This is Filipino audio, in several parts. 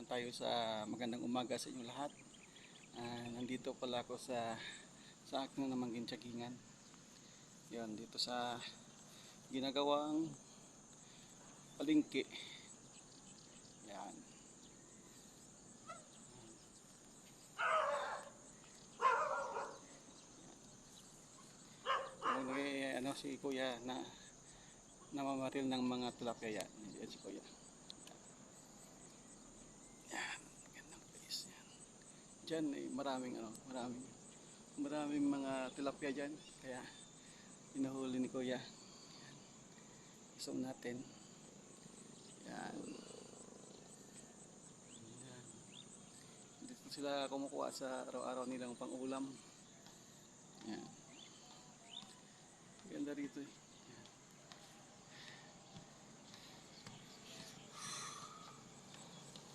naman tayo sa magandang umaga sa inyo lahat. Nandito pala ako sa aking namang gintiyagingan. Yan, dito sa ginagawang palengke. Yan. Si Kuya na namamaril ng mga tilapia yan. Yan si Kuya. Yan, gandang place yan. Diyan ay maraming mga tilapia diyan, kaya inuhuli ni Kuya. Isum natin. Yan. Yan. Dito sila kumukuha sa araw-araw nilang pang-ulam. Yan. Ganda rito eh.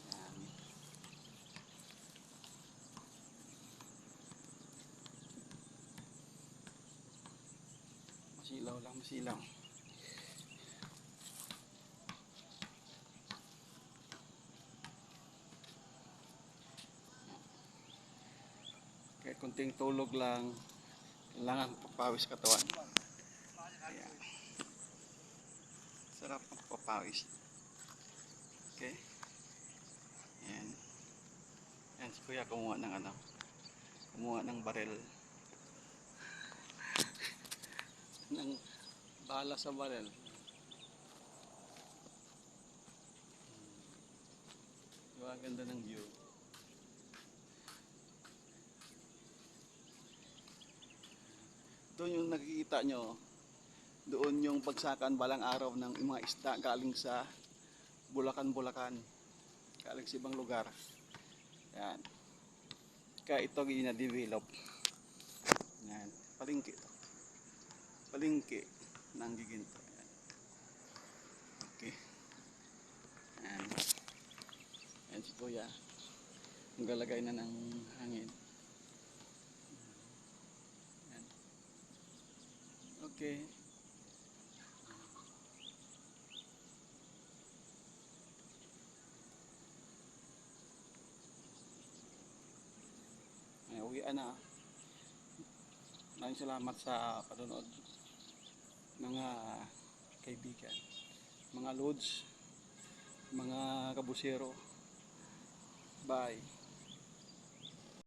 Yan. Masilaw lang, masilaw. Kaya kunting tulog lang, kailangan papawis katawan. Ayan. Sarap ang papawis. Okay. Ayan. Ayan si Kuya kumuha ng barel. Ng bala sa barel. Diba, ganda ng view. Doon yung nakikita nyo, doon yung pagsakan balang araw ng mga isda galing sa Bulacan, galing sa ibang lugar. Yan. Kaya ito gina-develop. Yan. Palengke ito. Palengke ng giginto. Yan. Okay. Yan. Yan si Kuya. Maglalagay na ng hangin. Yan. Okay. Uwian na. Maraming salamat sa panonood, mga kaibigan, mga lods, mga kabusero. Bye.